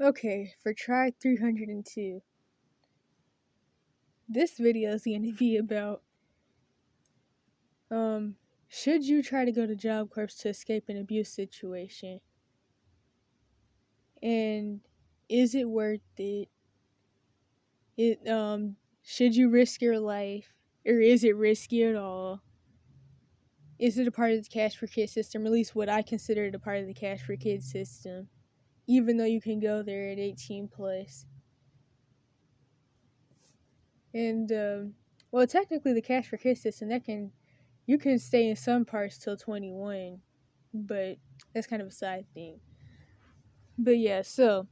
Okay, for try 302. This video is going to be about should you try to go to Job Corps to escape an abuse situation? And is it worth it? Should you risk your life, or is it risky at all? Is it a part of the Cash for Kids system, or at least what I consider it a part of the Cash for Kids system, even though you can go there at 18 plus? And well, technically the Cash for Kids system, you can stay in some parts till 21, but that's kind of a side thing. But yeah, so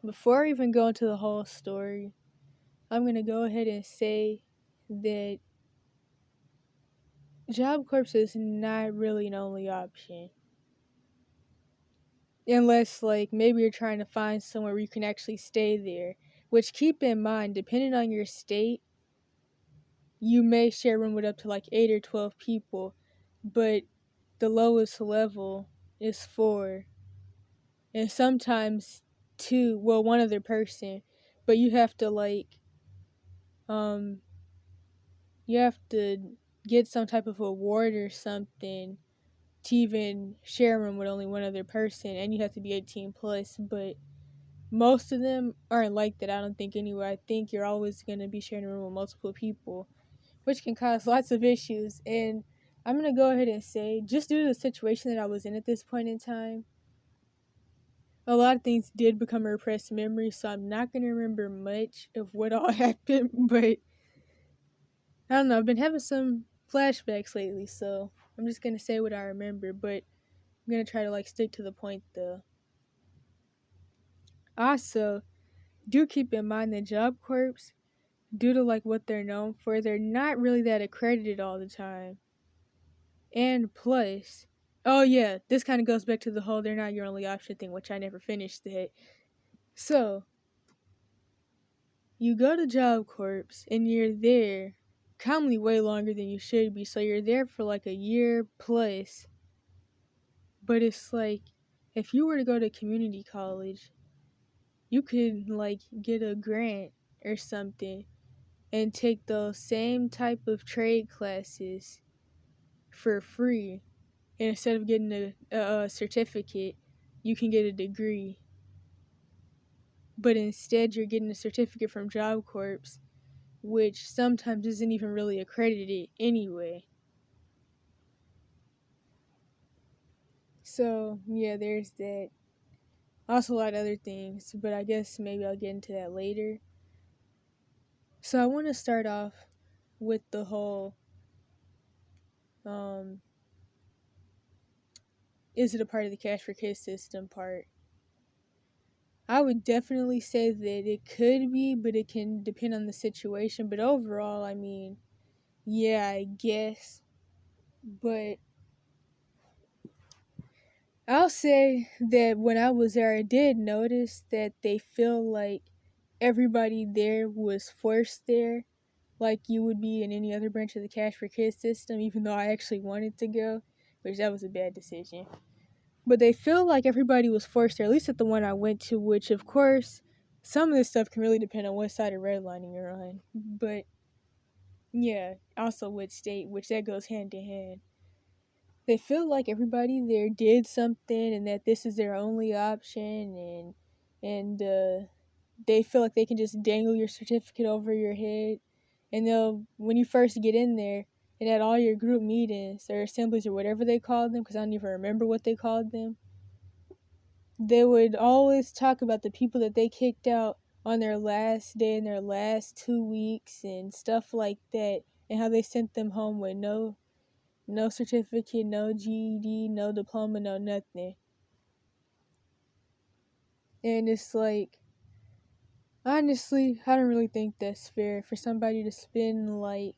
before I even go into the whole story, I'm going to go ahead and say that Job Corps is not really an only option. Unless, like, maybe you're trying to find somewhere where you can actually stay there. Which, keep in mind, depending on your state, you may share a room with up to like 8 or 12 people, but the lowest level is 4. And sometimes 2, well, one other person, but you have to you have to get some type of award or something to even share a room with only one other person, and you have to be 18 plus. But most of them aren't like that, I don't think, anyway. I think you're always going to be sharing a room with multiple people, which can cause lots of issues. And I'm going to go ahead and say, just due to the situation that I was in at this point in time, a lot of things did become a repressed memory, so I'm not going to remember much of what all happened, but I don't know, I've been having some flashbacks lately, so I'm just going to say what I remember, but I'm going to try to stick to the point though. Also, do keep in mind that Job Corps, due to what they're known for, they're not really that accredited all the time. And plus, oh yeah, this kind of goes back to the whole they're not your only option thing, which I never finished that. So, you go to Job Corps and you're there commonly way longer than you should be, so you're there for a year plus. But it's if you were to go to community college, you could get a grant or something and take those same type of trade classes for free. And instead of getting a certificate, you can get a degree. But instead, you're getting a certificate from Job Corps, which sometimes isn't even really accredited anyway. So, yeah, there's that. Also, a lot of other things, but I guess maybe I'll get into that later. So, I want to start off with the whole is it a part of the Cash for Kids system part? I would definitely say that it could be, but it can depend on the situation. But overall, I mean, yeah, I guess. But I'll say that when I was there, I did notice that they feel like everybody there was forced there, like you would be in any other branch of the Cash for Kids system, even though I actually wanted to go, which that was a bad decision. But they feel like everybody was forced there, at least at the one I went to, which, of course, some of this stuff can really depend on what side of redlining you're on. But, yeah, also what state, which that goes hand in hand. They feel like everybody there did something and that this is their only option, and they feel like they can just dangle your certificate over your head. And when you first get in there, and at all your group meetings or assemblies or whatever they called them, because I don't even remember what they called them, they would always talk about the people that they kicked out on their last day in their last 2 weeks and stuff like that, and how they sent them home with no certificate, no GED, no diploma, no nothing. And it's honestly, I don't really think that's fair for somebody to spend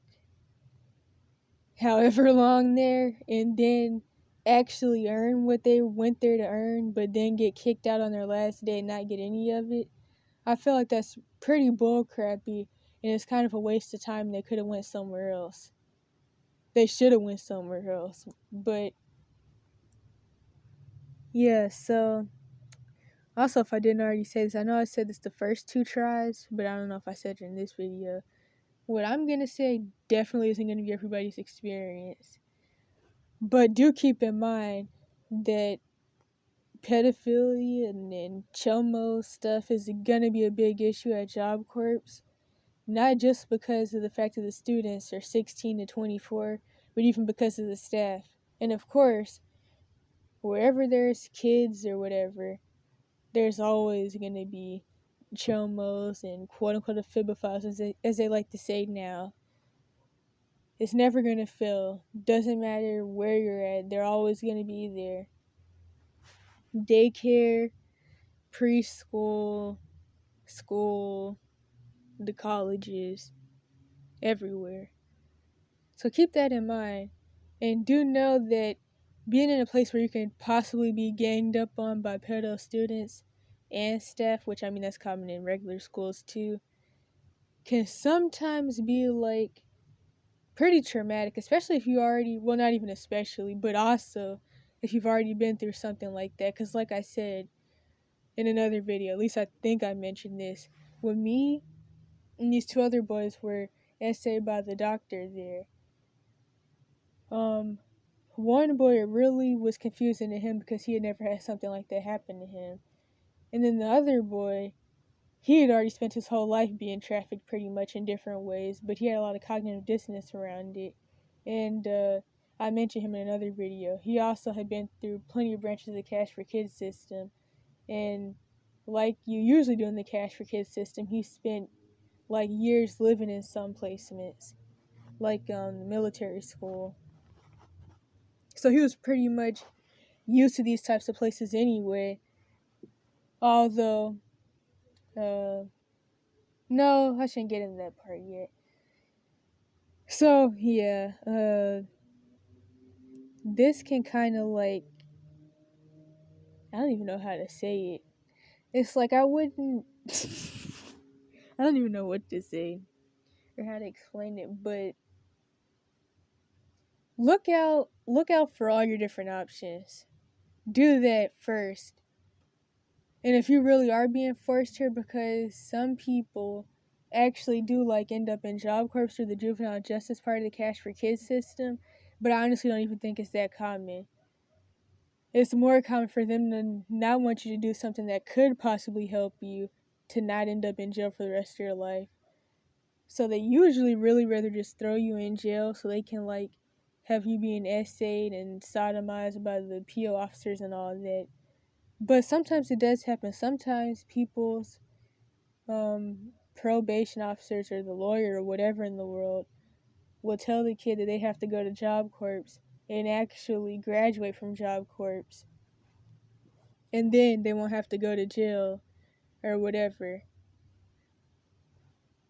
however long there and then actually earn what they went there to earn, but then get kicked out on their last day and not get any of it. I feel like that's pretty bullcrappy, and it's kind of a waste of time. They could have went somewhere else. They should have went somewhere else. But yeah, so Also, if I didn't already say this, I know I said this the first 2 tries, but I don't know if I said it in this video. What I'm gonna say definitely isn't gonna be everybody's experience. But do keep in mind that pedophilia and chomo stuff is gonna be a big issue at Job Corps. Not just because of the fact that the students are 16 to 24, but even because of the staff. And of course, wherever there's kids or whatever, there's always going to be chomos and quote unquote amphibiophiles, as they like to say now. It's never going to fail. Doesn't matter where you're at, they're always going to be there. Daycare, preschool, school, the colleges, everywhere. So keep that in mind. And do know that being in a place where you can possibly be ganged up on by pedo students and staff, which I mean that's common in regular schools too, can sometimes be like pretty traumatic, especially if you already, well, not even especially, but also if you've already been through something like that. Because like I said in another video, at least I think I mentioned this, when me and these 2 other boys were essayed by the doctor there, one boy, it really was confusing to him because he had never had something like that happen to him. And then the other boy, he had already spent his whole life being trafficked pretty much in different ways, but he had a lot of cognitive dissonance around it. And I mentioned him in another video. He also had been through plenty of branches of the Cash for Kids system. And like you usually do in the Cash for Kids system, he spent like years living in some placements, like military school. So he was pretty much used to these types of places anyway. Although, no, I shouldn't get into that part yet. So, yeah, this can kind of like, I don't even know how to say it. It's like I wouldn't, I don't even know what to say or how to explain it, but look out for all your different options. Do that first. And if you really are being forced here, because some people actually do like end up in Job Corps or the juvenile justice part of the Cash for Kids system, but I honestly don't even think it's that common. It's more common for them to not want you to do something that could possibly help you to not end up in jail for the rest of your life. So they usually really rather just throw you in jail so they can like have you being essayed and sodomized by the PO officers and all that. But sometimes it does happen. Sometimes people's probation officers or the lawyer or whatever in the world will tell the kid that they have to go to Job Corps and actually graduate from Job Corps, and then they won't have to go to jail or whatever.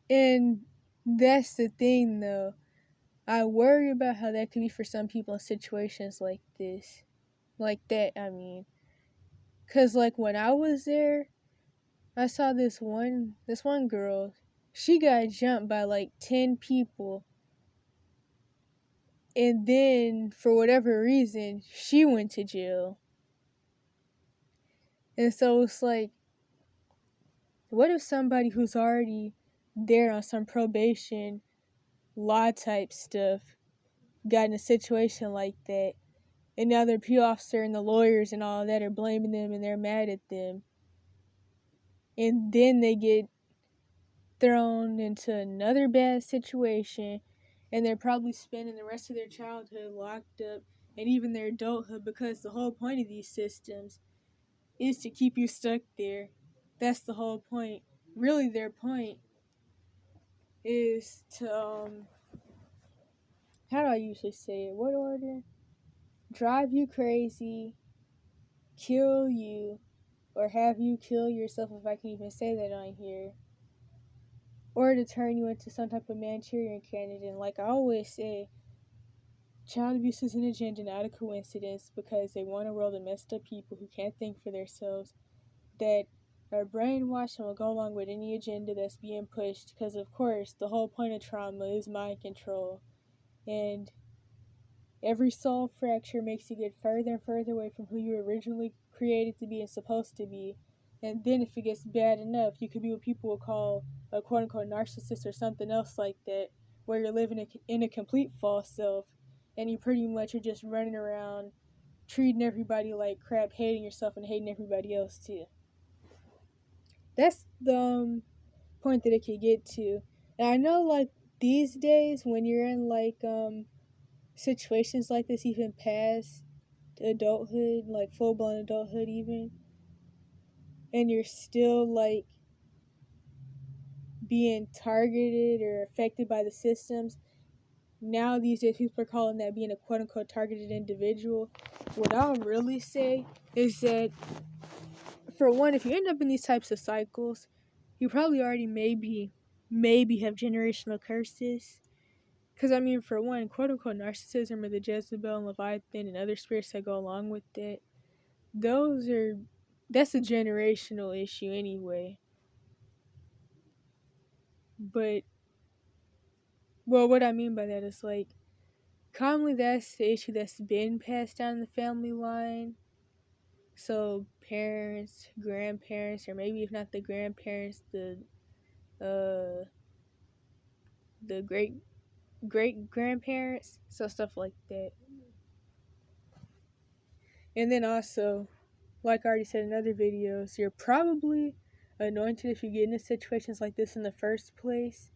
And that's the thing though. I worry about how that could be for some people in situations like this. Like that, I mean. Cause like when I was there, I saw this one girl. She got jumped by like 10 people. And then for whatever reason, she went to jail. And so it's like, what if somebody who's already there on some probation law type stuff got in a situation like that, and now their PO officer and the lawyers and all that are blaming them and they're mad at them, and then they get thrown into another bad situation, and they're probably spending the rest of their childhood locked up and even their adulthood, because the whole point of these systems is to keep you stuck there. That's the whole point. Really, their point is to, how do I usually say it? What order? Drive you crazy, kill you, or have you kill yourself, if I can even say that on here, or to turn you into some type of Manchurian candidate. And like I always say, child abuse is an agenda, not a coincidence, because they want a world of messed up people who can't think for themselves, that are brainwashed and will go along with any agenda that's being pushed, because of course the whole point of trauma is mind control, and every soul fracture makes you get further and further away from who you were originally created to be and supposed to be. And then if it gets bad enough, you could be what people would call a quote unquote narcissist or something else like that, where you're living in a complete false self and you pretty much are just running around treating everybody like crap, hating yourself and hating everybody else too. That's the point that it could get to. And I know, like, these days when you're in like situations like this, even past adulthood, like full blown adulthood even, and you're still like being targeted or affected by the systems. Now these days people are calling that being a quote unquote targeted individual. What I'll really say is that, for one, if you end up in these types of cycles, you probably already maybe have generational curses. Because, I mean, for one, quote unquote narcissism or the Jezebel and Leviathan and other spirits that go along with that, that's a generational issue anyway. But, well, what I mean by that is, like, commonly that's the issue that's been passed down the family line. So, parents, grandparents, or maybe if not the grandparents, uh, the great grandparents, so stuff like that. And then also, like I already said in other videos, you're probably anointed if you get into situations like this in the first place.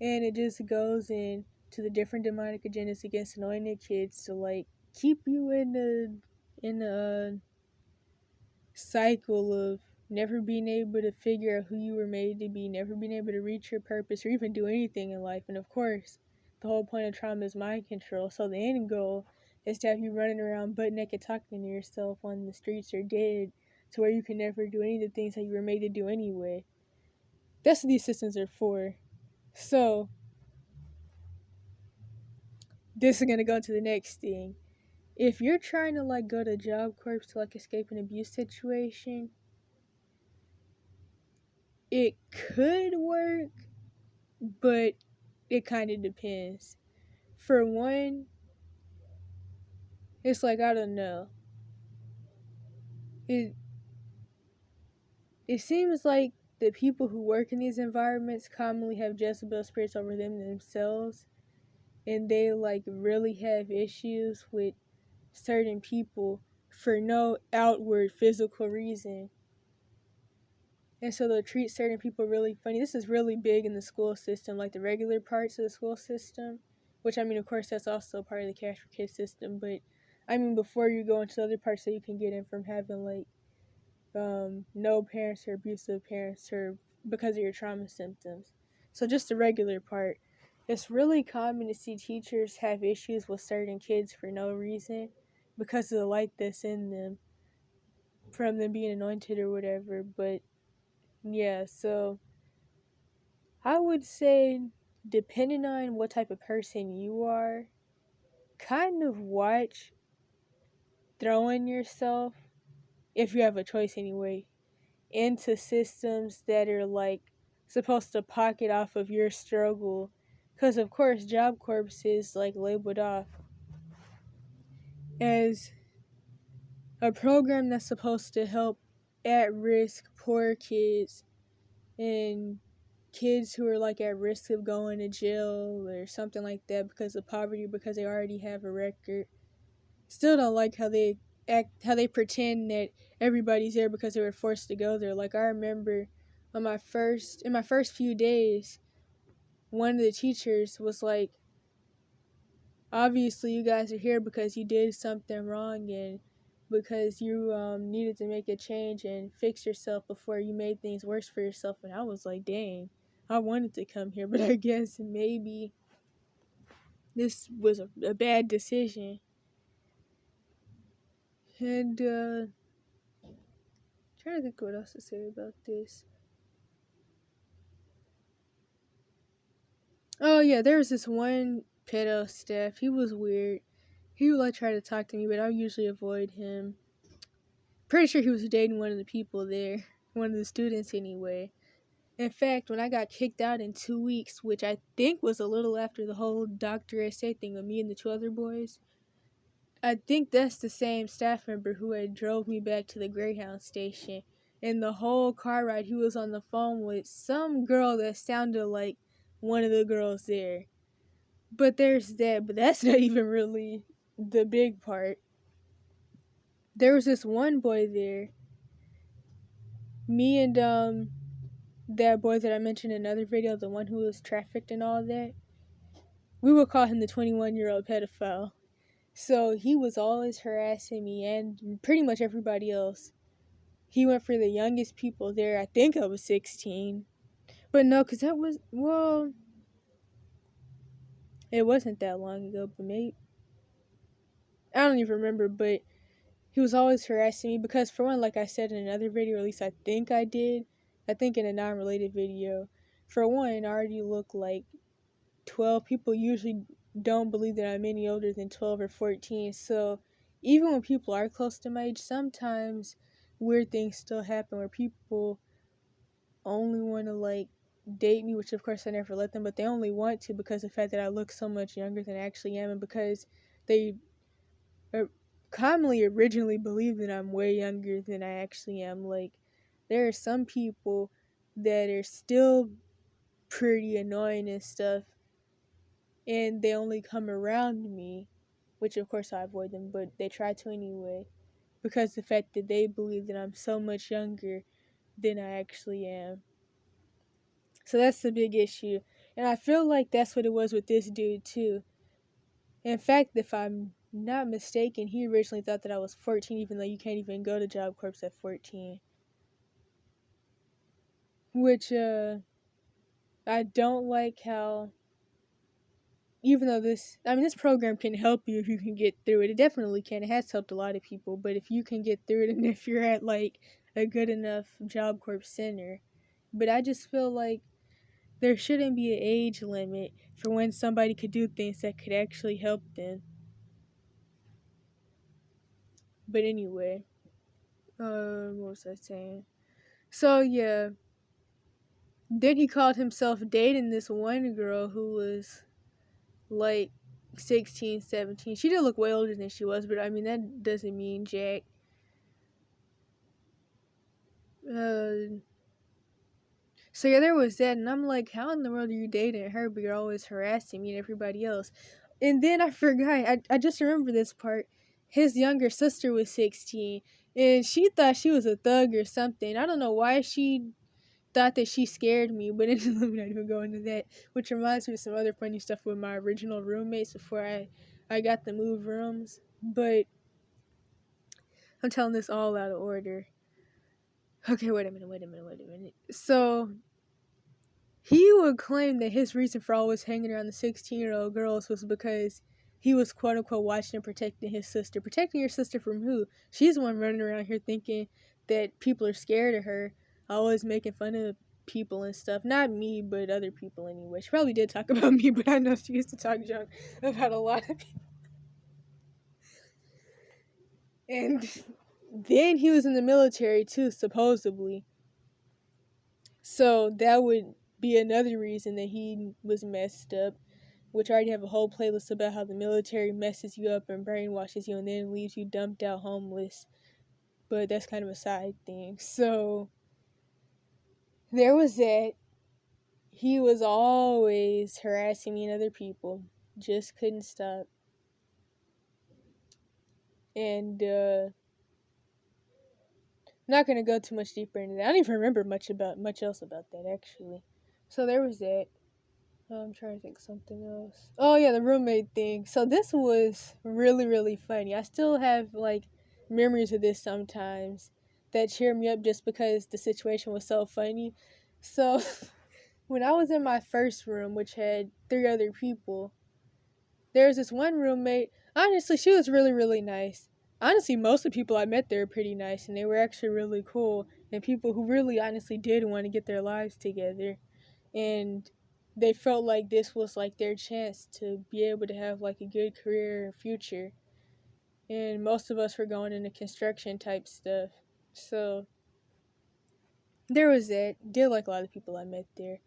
And it just goes into the different demonic agendas against anointed kids to like keep you in a cycle of never being able to figure out who you were made to be, never being able to reach your purpose or even do anything in life. And of course, the whole point of trauma is mind control. So the end goal is to have you running around butt naked talking to yourself on the streets or dead, to where you can never do any of the things that you were made to do anyway. That's what these systems are for. So this is gonna go to the next thing. If you're trying to like go to Job Corps to like escape an abuse situation, it could work, but it kind of depends. For one, it's like, I don't know. It seems like the people who work in these environments commonly have Jezebel spirits over them themselves, and they like really have issues with certain people for no outward physical reason. And so they'll treat certain people really funny. This is really big in the school system, like the regular parts of the school system, which, I mean, of course, that's also part of the Cash for Kids system. But, I mean, before you go into other parts that you can get in from having, like, no parents or abusive parents or because of your trauma symptoms. So just the regular part. It's really common to see teachers have issues with certain kids for no reason because of the light that's in them from them being anointed or whatever. But yeah, so I would say, depending on what type of person you are, kind of watch throwing yourself, if you have a choice anyway, into systems that are like supposed to pocket off of your struggle. Because, of course, Job Corps is like labeled off as a program that's supposed to help at risk poor kids and kids who are like at risk of going to jail or something like that because of poverty, because they already have a record. Still don't like how they act, how they pretend that everybody's there because they were forced to go there. Like, I remember in my first few days, one of the teachers was like, obviously you guys are here because you did something wrong and because you needed to make a change and fix yourself before you made things worse for yourself. And I was like, dang, I wanted to come here, but I guess maybe this was a bad decision. And trying to think what else to say about this. Oh yeah, there was this one pedo staff. He was weird. He would like try to talk to me, but I would usually avoid him. Pretty sure he was dating one of the people there, one of the students anyway. In fact, when I got kicked out in 2 weeks, which I think was a little after the whole Dr. S.A. thing with me and the two other boys, I think that's the same staff member who had drove me back to the Greyhound station. And the whole car ride, he was on the phone with some girl that sounded like one of the girls there. But there's that, but that's not even really the big part. There was this one boy there. Me and that boy that I mentioned in another video, the one who was trafficked and all that, we would call him the 21-year-old pedophile. So he was always harassing me and pretty much everybody else. He went for the youngest people there. I think I was 16. But no, because that was, well, it wasn't that long ago, but maybe, I don't even remember, but he was always harassing me because, for one, like I said in another video, or at least I think I did, I think in a non-related video, for one, I already look like 12. People usually don't believe that I'm any older than 12 or 14, so even when people are close to my age, sometimes weird things still happen where people only want to, like, date me, which of course I never let them, but they only want to because of the fact that I look so much younger than I actually am, and because they commonly originally believe that I'm way younger than I actually am. Like, there are some people that are still pretty annoying and stuff, and they only come around me, which of course I avoid them, but they try to anyway, because the fact that they believe that I'm so much younger than I actually am. So that's the big issue. And I feel like that's what it was with this dude too. In fact, if I'm not mistaken, he originally thought that I was 14, even though you can't even go to Job Corps at 14. Which, I don't like how, even though this program can help you if you can get through it. It definitely can. It has helped a lot of people, but if you can get through it and if you're at, like, a good enough Job Corps center. But I just feel like there shouldn't be an age limit for when somebody could do things that could actually help them. But anyway, what was I saying? So yeah, then he called himself dating this one girl who was like 16, 17. She did look way older than she was, but I mean, that doesn't mean jack. So yeah, there was that, and I'm like, how in the world are you dating her, but you're always harassing me and everybody else? And then I forgot, I just remember this part. His younger sister was 16, and she thought she was a thug or something. I don't know why she thought that she scared me, but let me not even go into that. Which reminds me of some other funny stuff with my original roommates before I got to move rooms. But I'm telling this all out of order. Okay, wait a minute. So he would claim that his reason for always hanging around the 16-year-old girls was because he was quote unquote watching and protecting his sister. Protecting your sister from who? She's the one running around here thinking that people are scared of her, always making fun of people and stuff. Not me, but other people anyway. She probably did talk about me, but I know she used to talk junk about a lot of people. And then he was in the military too, supposedly. So that would be another reason that he was messed up, which I already have a whole playlist about how the military messes you up and brainwashes you and then leaves you dumped out homeless. But that's kind of a side thing. So there was that. He was always harassing me and other people. Just couldn't stop. And not gonna go too much deeper into that. I don't even remember much else about that actually. So there was that. I'm trying to think something else. Oh yeah, the roommate thing. So this was really, really funny. I still have, like, memories of this sometimes that cheer me up just because the situation was so funny. So when I was in my first room, which had 3 other people, there was this one roommate. Honestly, she was really, really nice. Honestly, most of the people I met there were pretty nice, and they were actually really cool, and people who really honestly did want to get their lives together. And they felt like this was like their chance to be able to have like a good career or future. And most of us were going into construction type stuff. So there was that. Did like a lot of people I met there.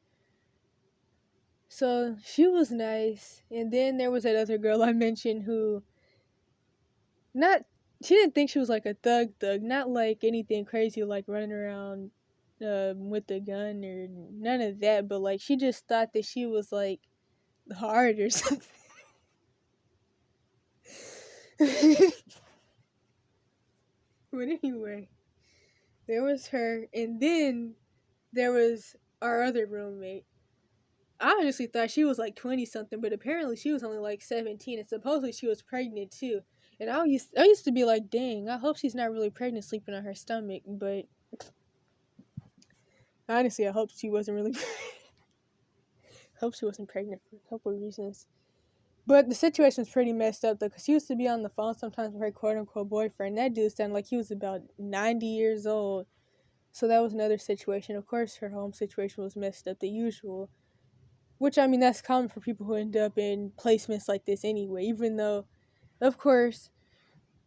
So she was nice. And then there was that other girl I mentioned who, not she didn't think she was like a thug, not like anything crazy like running around with a gun or none of that, but like she just thought that she was like hard or something. But anyway, there was her, and then there was our other roommate. I honestly thought she was like 20 something, but apparently she was only like 17, and supposedly she was pregnant too. And I used to be like, dang, I hope she's not really pregnant sleeping on her stomach, but honestly, I hope she wasn't really hope she wasn't pregnant for a couple of reasons. But the situation was pretty messed up though, because she used to be on the phone sometimes with her quote unquote boyfriend. That dude sounded like he was about 90 years old. So that was another situation. Of course, her home situation was messed up, the usual. Which, I mean, that's common for people who end up in placements like this anyway, even though, of course,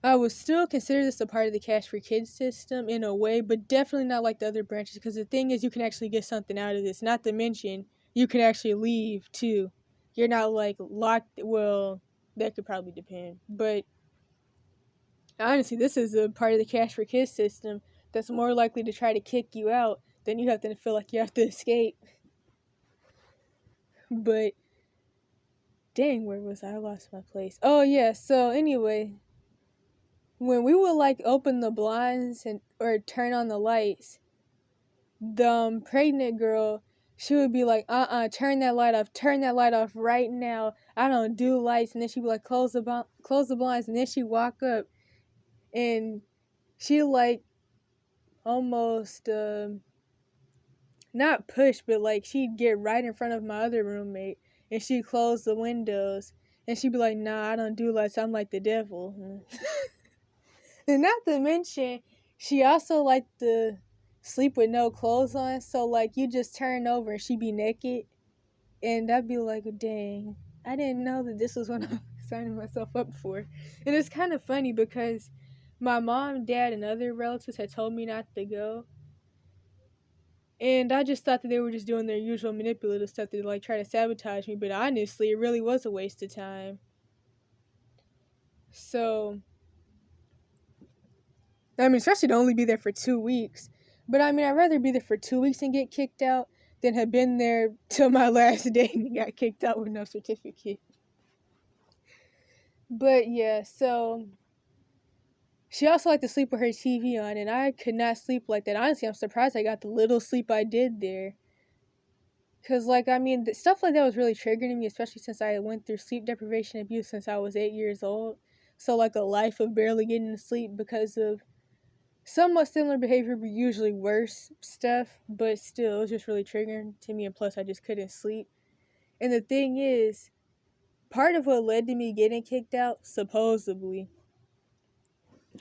I would still consider this a part of the Cash for Kids system in a way, but definitely not like the other branches, because the thing is, you can actually get something out of this. Not to mention, you can actually leave, too. You're not, like, locked. Well, that could probably depend. But, honestly, this is a part of the Cash for Kids system that's more likely to try to kick you out than you have to feel like you have to escape. But, dang, where was I? I lost my place. Oh, yeah, so anyway, when we would like open the blinds or turn on the lights, the pregnant girl, she would be like, turn that light off right now. I don't do lights. And then she'd be like, close the blinds. And then she'd walk up and she like almost, not push, but like she'd get right in front of my other roommate and she'd close the windows and she'd be like, nah, I don't do lights. I'm like the devil. And not to mention, she also liked to sleep with no clothes on. So, like, you just turn over and she'd be naked. And I'd be like, dang, I didn't know that this was what I'm signing myself up for. And it's kind of funny because my mom, dad, and other relatives had told me not to go. And I just thought that they were just doing their usual manipulative stuff to, like, try to sabotage me. But honestly, it really was a waste of time. So, I mean, especially to only be there for 2 weeks. But I mean, I'd rather be there for 2 weeks and get kicked out than have been there till my last day and got kicked out with no certificate. But yeah, so she also liked to sleep with her TV on, and I could not sleep like that. Honestly, I'm surprised I got the little sleep I did there. Because, like, I mean, stuff like that was really triggering me, especially since I went through sleep deprivation abuse since I was 8 years old. So, like, a life of barely getting to sleep because of somewhat similar behavior, but usually worse stuff, but still, it was just really triggering to me, and plus, I just couldn't sleep. And the thing is, part of what led to me getting kicked out, supposedly,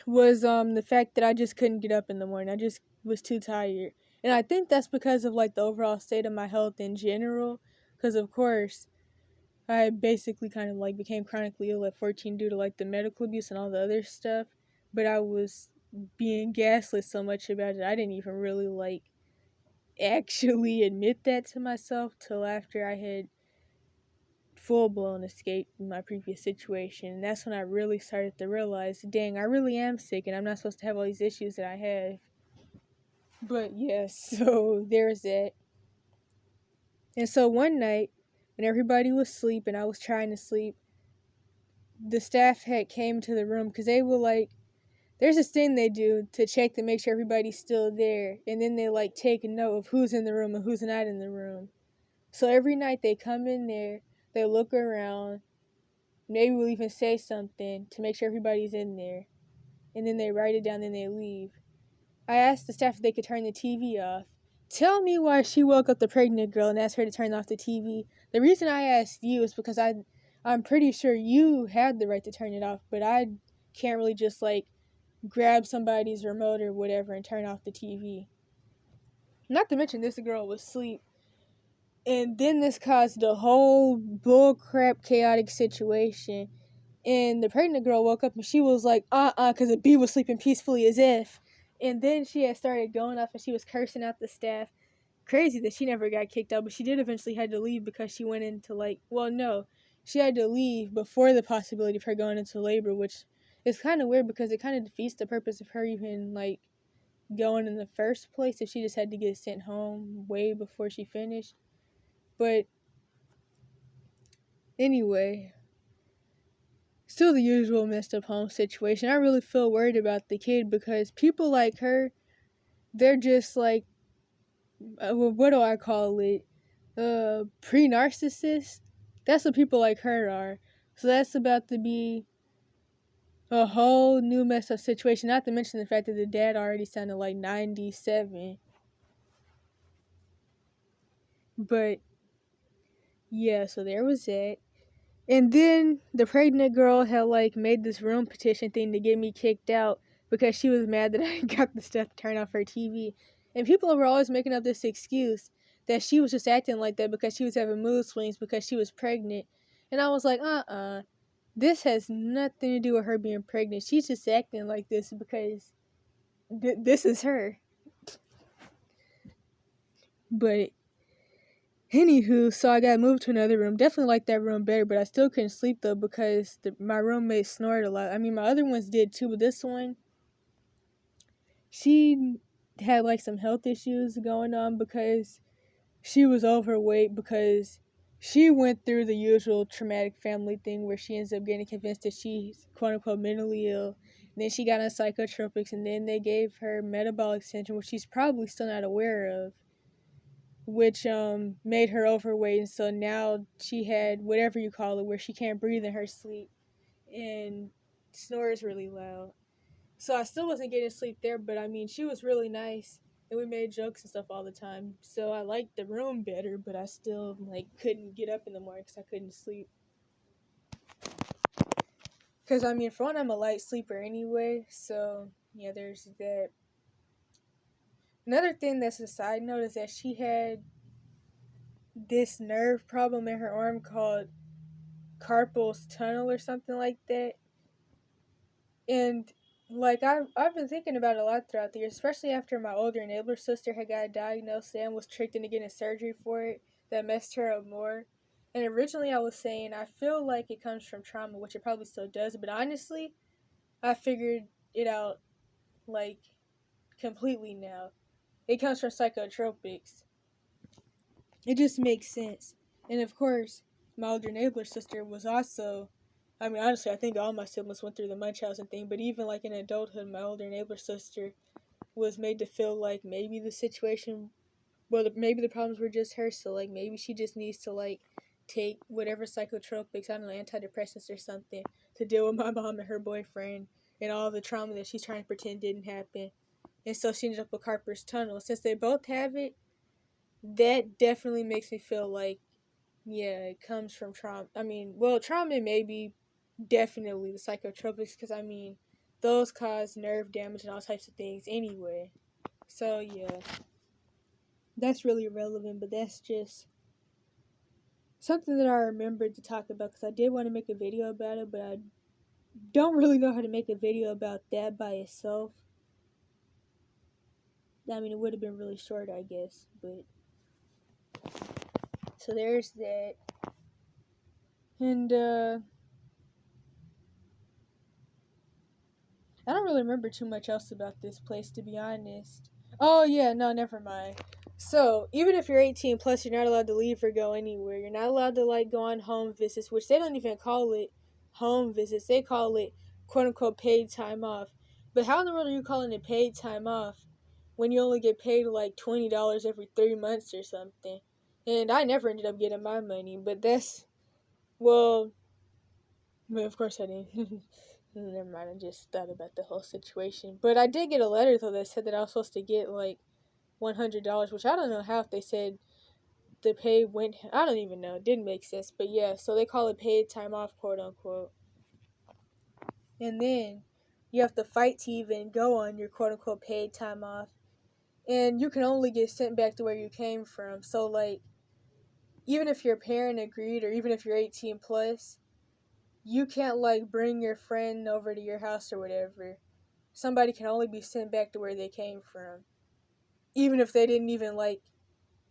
was the fact that I just couldn't get up in the morning. I just was too tired. And I think that's because of, like, the overall state of my health in general, because, of course, I basically kind of, like, became chronically ill at 14 due to, like, the medical abuse and all the other stuff, but I was being gaslit so much about it, I didn't even really, like, actually admit that to myself till after I had full-blown escaped my previous situation. And that's when I really started to realize, dang, I really am sick and I'm not supposed to have all these issues that I have. But yeah, so there's that. And so one night, when everybody was asleep and I was trying to sleep, the staff had came to the room because they were like, there's this thing they do to check to make sure everybody's still there, and then they like take a note of who's in the room and who's not in the room. So every night they come in there, they look around, maybe we'll even say something to make sure everybody's in there, and then they write it down and they leave. I asked the staff if they could turn the TV off. Tell me why she woke up the pregnant girl and asked her to turn off the TV. The reason I asked you is because I'm pretty sure you had the right to turn it off, but I can't really just like grab somebody's remote or whatever and turn off the TV. Not to mention this girl was asleep. And then this caused a whole bullcrap chaotic situation. And the pregnant girl woke up and she was like, because the bee was sleeping peacefully as if. And then she had started going off and she was cursing out the staff. Crazy that she never got kicked out, but she did eventually had to leave because she went into she had to leave before the possibility of her going into labor, which it's kind of weird because it kind of defeats the purpose of her even like going in the first place if she just had to get sent home way before she finished. But anyway, still the usual messed up home situation. I really feel worried about the kid because people like her, they're just like, what do I call it? Pre-narcissist. That's what people like her are. So that's about to be a whole new messed up situation. Not to mention the fact that the dad already sounded like 97. But yeah, so there was that. And then the pregnant girl had like made this room petition thing to get me kicked out because she was mad that I got the stuff to turn off her TV. And people were always making up this excuse that she was just acting like that because she was having mood swings because she was pregnant. And I was like, this has nothing to do with her being pregnant. She's just acting like this because this is her. But anywho, so I got moved to another room. Definitely liked that room better, but I still couldn't sleep though because my roommate snored a lot. I mean, my other ones did too, but this one, she had like some health issues going on because she was overweight because she went through the usual traumatic family thing where she ends up getting convinced that she's quote unquote mentally ill. And then she got on psychotropics and then they gave her metabolic syndrome, which she's probably still not aware of, which made her overweight, and so now she had whatever you call it where she can't breathe in her sleep and snores really loud. So I still wasn't getting sleep there, but I mean she was really nice and we made jokes and stuff all the time, so I liked the room better, but I still like couldn't get up in the morning because I couldn't sleep. Because I mean, for one, I'm a light sleeper anyway, so yeah, there's that. Another thing that's a side note is that she had this nerve problem in her arm called carpal tunnel or something like that. And like I've been thinking about it a lot throughout the years, especially after my older and abler sister had got diagnosed and was tricked into getting surgery for it that messed her up more. And originally I was saying I feel like it comes from trauma, which it probably still does, but honestly, I figured it out like completely now. It comes from psychotropics. It just makes sense. And of course, my older neighbor sister was also, I mean, honestly, I think all my siblings went through the Munchausen thing, but even like in adulthood, my older neighbor sister was made to feel like maybe the situation, well, maybe the problems were just her, so like maybe she just needs to like take whatever psychotropics, I don't know, antidepressants or something to deal with my mom and her boyfriend and all the trauma that she's trying to pretend didn't happen. And so she ended up with carpal tunnel. Since they both have it, that definitely makes me feel like, yeah, it comes from trauma. I mean, well, trauma maybe definitely the psychotropics because, I mean, those cause nerve damage and all types of things anyway. So, yeah, that's really irrelevant, but that's just something that I remembered to talk about because I did want to make a video about it, but I don't really know how to make a video about that by itself. I mean, it would have been really short, I guess, but so there's that. And, I don't really remember too much else about this place, to be honest. Oh, yeah, no, never mind. So, even if you're 18 plus, you're not allowed to leave or go anywhere. You're not allowed to, like, go on home visits, which they don't even call it home visits. They call it, quote unquote, paid time off. But how in the world are you calling it paid time off when you only get paid, like, $20 every 3 months or something? And I never ended up getting my money, but that's, well, of course I didn't. Never mind, I just thought about the whole situation. But I did get a letter, though, that said that I was supposed to get, like, $100, which I don't know how if they said the pay went, I don't even know. It didn't make sense. But yeah, so they call it paid time off, quote unquote. And then you have to fight to even go on your quote unquote paid time off. And you can only get sent back to where you came from. So, like, even if your parent agreed, or even if you're 18 plus, you can't, like, bring your friend over to your house or whatever. Somebody can only be sent back to where they came from. Even if they didn't even, like,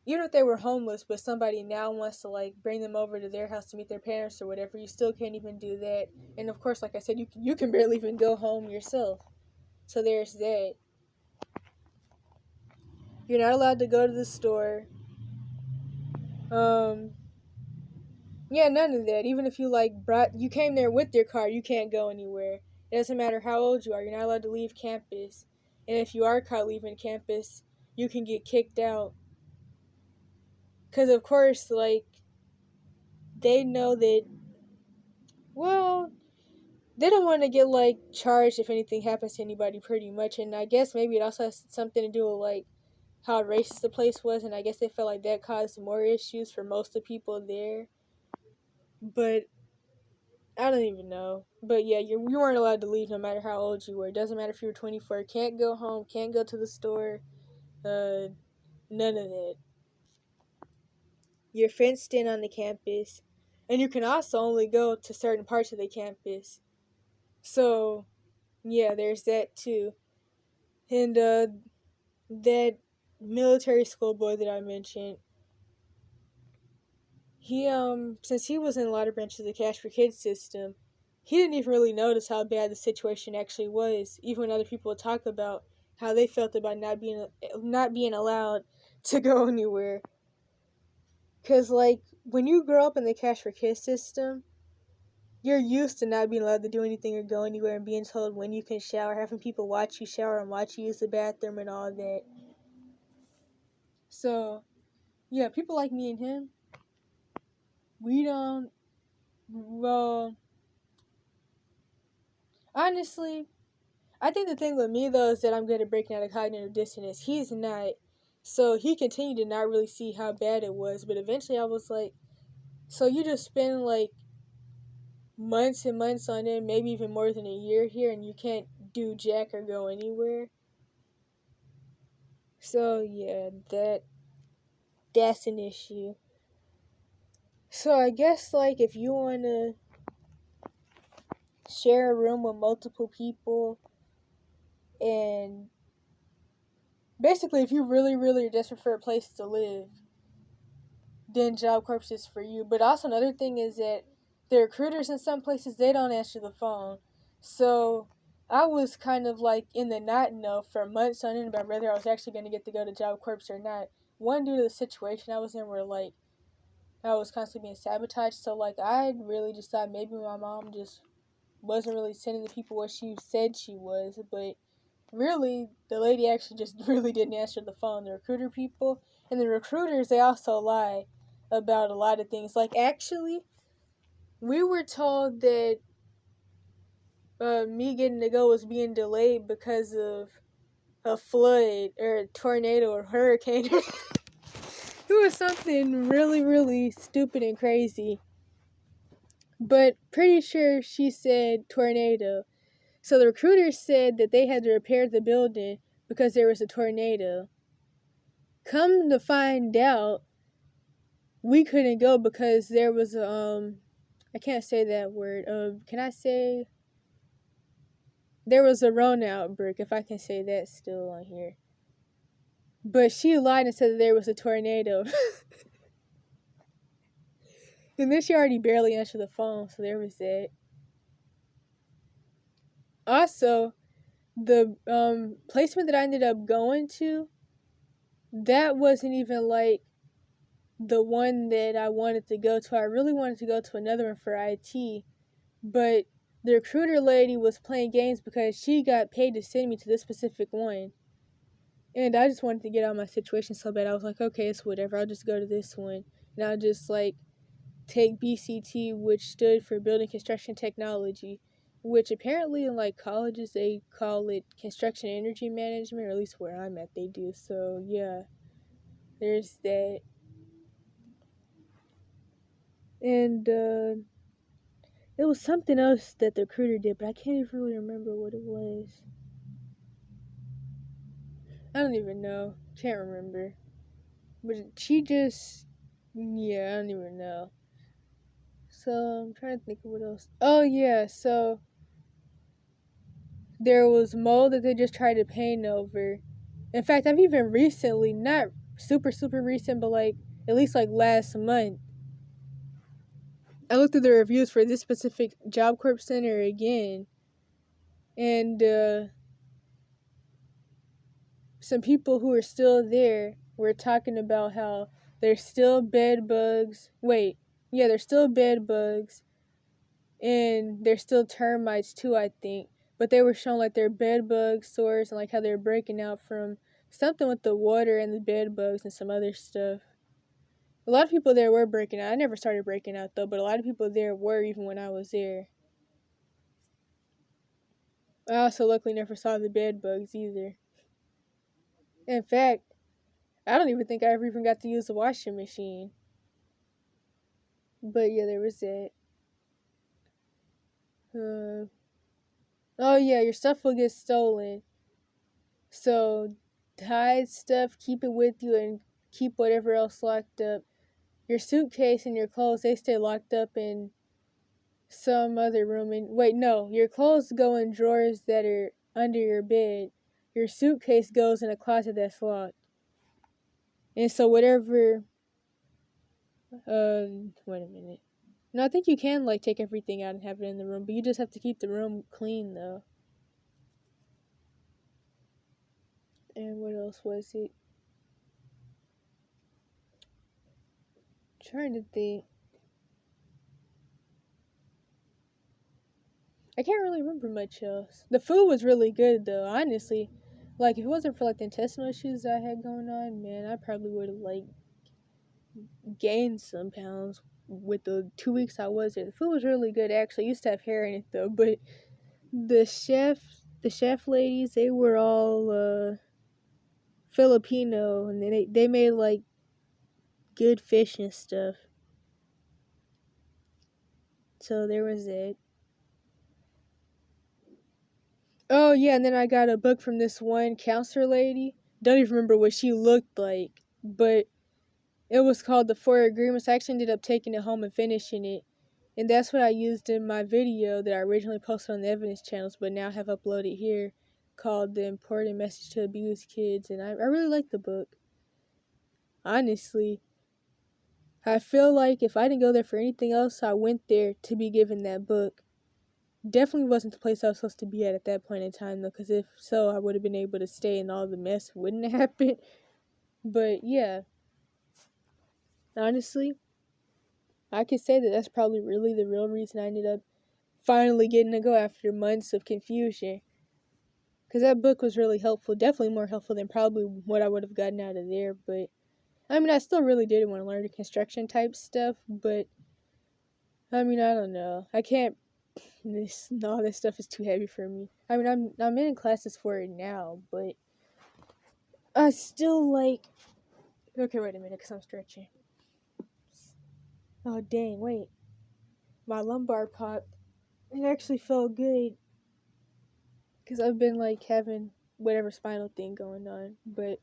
even if they were homeless, but somebody now wants to like bring them over to their house to meet their parents or whatever, you still can't even do that. And of course, like I said, you can barely even go home yourself. So there's that. You're not allowed to go to the store. Um, yeah, none of that. Even if you came there with your car, you can't go anywhere. It doesn't matter how old you are. You're not allowed to leave campus. And if you are caught leaving campus, you can get kicked out. Because of course, like they know that. Well, they don't want to get like charged if anything happens to anybody, pretty much. And I guess maybe it also has something to do with like how racist the place was, and I guess they felt like that caused more issues for most of the people there. But I don't even know. But yeah, you weren't allowed to leave no matter how old you were. It doesn't matter if you were 24. Can't go home. Can't go to the store. None of that. You're fenced in on the campus, and you can also only go to certain parts of the campus. So yeah, there's that too. And that military school boy that I mentioned, he since he was in a lot of branches of the Cash for Kids system, he didn't even really notice how bad the situation actually was, even when other people would talk about how they felt about not being allowed to go anywhere. Cause like when you grow up in the Cash for Kids system, you're used to not being allowed to do anything or go anywhere and being told when you can shower, having people watch you shower and watch you use the bathroom and all that. So yeah, people like me and him, we don't. Well, honestly, I think the thing with me though is that I'm good at breaking out of cognitive dissonance. He's not. So he continued to not really see how bad it was. But eventually I was like, so you just spend like months and months on it, maybe even more than a year here, and you can't do jack or go anywhere. So yeah, that's an issue. So I guess like if you wanna share a room with multiple people and basically if you really, really are desperate for a place to live, then Job Corps is for you. But also another thing is that the recruiters in some places, they don't answer the phone. So I was kind of like in the not know for months on end about whether I was actually going to get to go to Job Corps or not. One, due to the situation I was in where like I was constantly being sabotaged. So like I really just thought maybe my mom just wasn't really sending the people what she said she was. But really, the lady actually just really didn't answer the phone. The recruiter people. And the recruiters, they also lie about a lot of things. Like, actually, we were told that me getting to go was being delayed because of a flood or a tornado or hurricane. It was something really, really stupid and crazy. But pretty sure she said tornado. So the recruiters said that they had to repair the building because there was a tornado. Come to find out, we couldn't go because there was a I can't say that word. Can I say there was a Rona outbreak? If I can say that still on here. But she lied and said that there was a tornado. And then she already barely answered the phone, so there was that. Also, the placement that I ended up going to, that wasn't even like the one that I wanted to go to. I really wanted to go to another one for IT, but the recruiter lady was playing games because she got paid to send me to this specific one. And I just wanted to get out of my situation so bad. I was like, okay, it's whatever. I'll just go to this one. And I'll just like take BCT, which stood for Building Construction Technology, which apparently in like colleges they call it Construction Energy Management, or at least where I'm at they do. So yeah, there's that. And it was something else that the recruiter did, but I can't even really remember what it was. I don't even know. Can't remember. But she just, yeah, I don't even know. So I'm trying to think of what else. Oh yeah, so there was mold that they just tried to paint over. In fact, I've even recently, not super, super recent, but like at least like last month, I looked at the reviews for this specific Job Corps Center again, and some people who are still there were talking about how there's still bed bugs. Wait, yeah, there's still bed bugs, and there's still termites too, I think. But they were showing like their bed bug sores and like how they're breaking out from something with the water and the bed bugs and some other stuff. A lot of people there were breaking out. I never started breaking out though, but a lot of people there were even when I was there. I also luckily never saw the bed bugs either. In fact, I don't even think I ever even got to use the washing machine. But yeah, there was that. Oh yeah, your stuff will get stolen. So hide stuff, keep it with you, and keep whatever else locked up. Your suitcase and your clothes, they stay locked up in some other room. And wait, no, your clothes go in drawers that are under your bed. Your suitcase goes in a closet that's locked. And so whatever, wait a minute. No, I think you can like take everything out and have it in the room, but you just have to keep the room clean though. And what else was it? I'm trying to think. I can't really remember much else. The food was really good though, honestly. Like if it wasn't for like the intestinal issues I had going on, man, I probably would have like gained some pounds with the 2 weeks I was there. The food was really good actually. I used to have hair in it though, but the chef ladies, they were all Filipino, and they made like good fish and stuff. So there was it. Oh yeah, and then I got a book from this one counselor lady. Don't even remember what she looked like, but it was called The Four Agreements. I actually ended up taking it home and finishing it. And that's what I used in my video that I originally posted on the evidence channels, but now have uploaded here, called The Important Message to Abused Kids. And I really like the book. Honestly, I feel like if I didn't go there for anything else, I went there to be given that book. Definitely wasn't the place I was supposed to be at that point in time, though, because if so, I would have been able to stay and all the mess wouldn't have happened. But yeah, honestly, I could say that that's probably really the real reason I ended up finally getting to go after months of confusion. Because that book was really helpful, definitely more helpful than probably what I would have gotten out of there. But I mean, I still really did want to learn the construction type stuff, but I mean, I don't know. I can't. All this stuff is too heavy for me. I mean, I'm in classes for it now, but I still like. Okay, wait a minute, because I'm stretching. Oh dang! Wait, my lumbar popped. It actually felt good, because I've been like having whatever spinal thing going on. But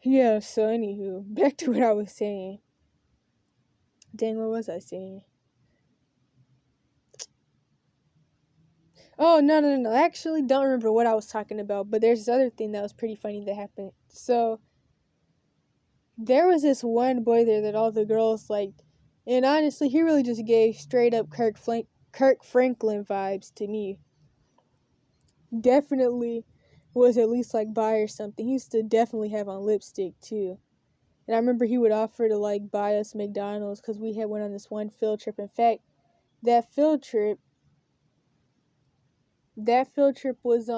yeah, so anywho, back to what I was saying. Dang, what was I saying? Oh, no. I actually don't remember what I was talking about, but there's this other thing that was pretty funny that happened. So, there was this one boy there that all the girls liked, and honestly, he really just gave straight up Kirk Franklin vibes to me. Definitely was at least like bi or something. He used to definitely have on lipstick too. And I remember he would offer to like buy us McDonald's because we had went on this one field trip. In fact, that field trip was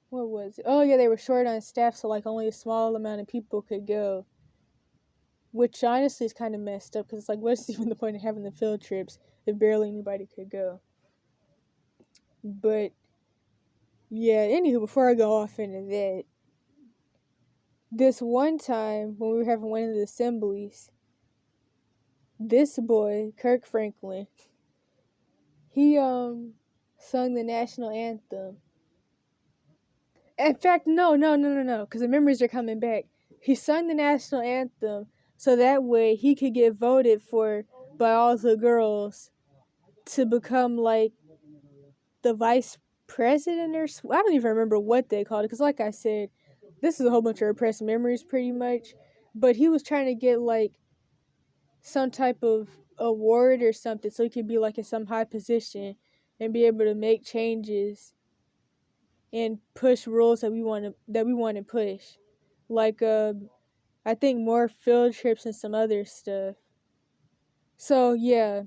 what was it? Oh yeah, they were short on staff, so like only a small amount of people could go. Which honestly is kind of messed up because it's like, what's even the point of having the field trips if barely anybody could go? But yeah, anywho, before I go off into that, this one time when we were having one of the assemblies, this boy, Kirk Franklin, he sung the national anthem. In fact, no, because the memories are coming back. He sung the national anthem so that way he could get voted for by all the girls to become like the vice president or I don't even remember what they called it, because like I said, this is a whole bunch of repressed memories pretty much, but he was trying to get like some type of award or something so he could be like in some high position and be able to make changes and push rules that we want to push. Like I think more field trips and some other stuff. So yeah,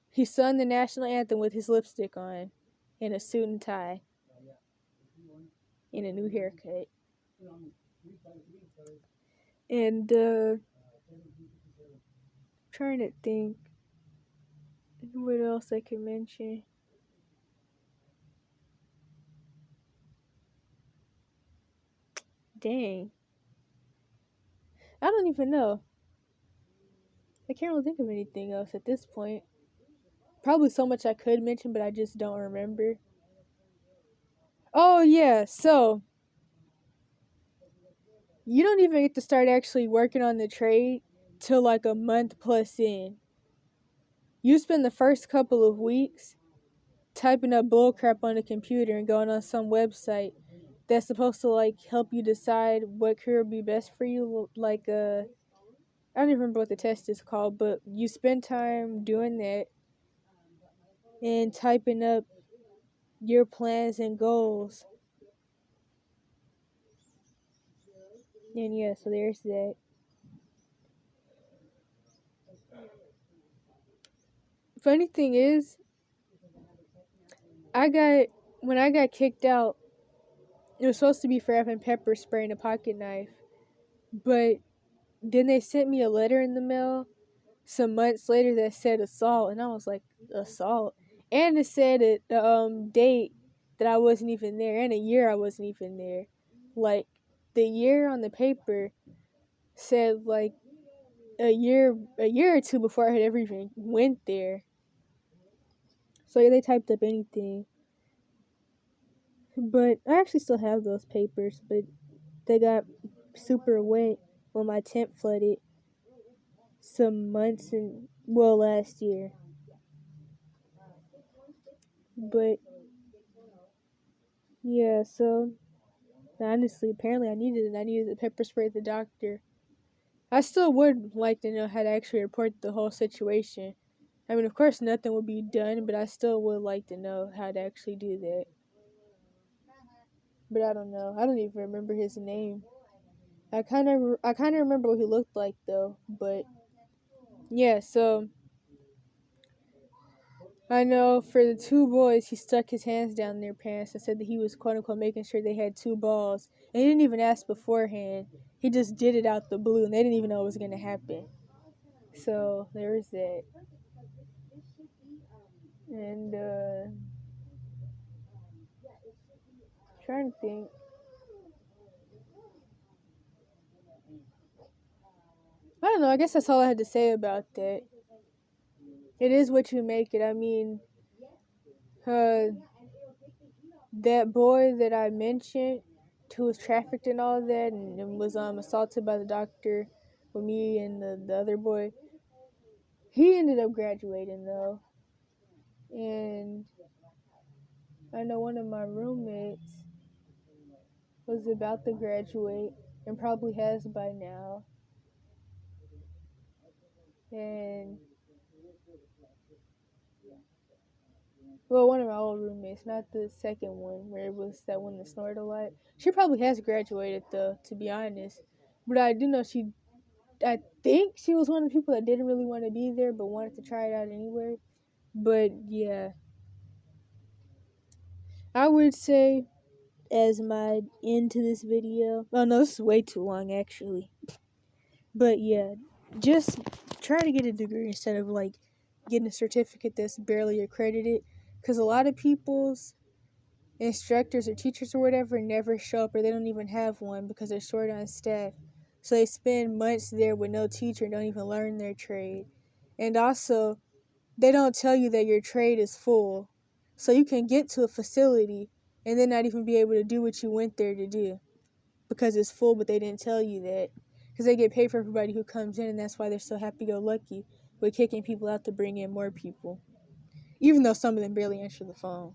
he sung the national anthem with his lipstick on and a suit and tie and a new haircut. And trying to think what else I can mention. Dang. I don't even know. I can't really think of anything else at this point. Probably so much I could mention, but I just don't remember. Oh, yeah. So, you don't even get to start actually working on the trade till like a month plus in. You spend the first couple of weeks typing up bullcrap on the computer and going on some website that's supposed to like help you decide what career would be best for you. Like, I don't even remember what the test is called, but you spend time doing that and typing up your plans and goals. And yeah, so there's that. Funny thing is, when I got kicked out, it was supposed to be for having pepper spray and a pocket knife, but then they sent me a letter in the mail some months later that said assault, and I was like, assault, and it said the date that I wasn't even there, and a year I wasn't even there. Like the year on the paper said like a year or two before I had ever even went there. So yeah, they typed up anything. But I actually still have those papers, but they got super wet when my tent flooded some months last year. But yeah, so honestly, apparently I needed it. I needed the pepper spray at the doctor. I still would like to know how to actually report the whole situation. I mean, of course, nothing would be done, but I still would like to know how to actually do that. But I don't know. I don't even remember his name. I kind of remember what he looked like though. But yeah, so I know for the two boys, he stuck his hands down their pants and said that he was quote unquote making sure they had two balls. And he didn't even ask beforehand. He just did it out the blue, and they didn't even know it was gonna happen. So there was that. And trying to think. I don't know. I guess that's all I had to say about that. It is what you make it. I mean, that boy that I mentioned, who was trafficked and all that, and was assaulted by the doctor with me and the other boy. He ended up graduating though, and I know one of my roommates was about to graduate and probably has by now. And well, one of my old roommates, not the second one where it was that one that snored a lot. She probably has graduated though, to be honest. But I do know I think she was one of the people that didn't really want to be there but wanted to try it out anyway. But yeah, I would say as my end to this video. Oh no, this is way too long actually. But yeah, just try to get a degree instead of like getting a certificate that's barely accredited. Because a lot of people's instructors or teachers or whatever never show up, or they don't even have one because they're short on staff. So they spend months there with no teacher and don't even learn their trade. And also, they don't tell you that your trade is full. So you can get to a facility and then not even be able to do what you went there to do because it's full, but they didn't tell you that. Because they get paid for everybody who comes in, and that's why they're so happy-go-lucky with kicking people out to bring in more people. Even though some of them barely answer the phone.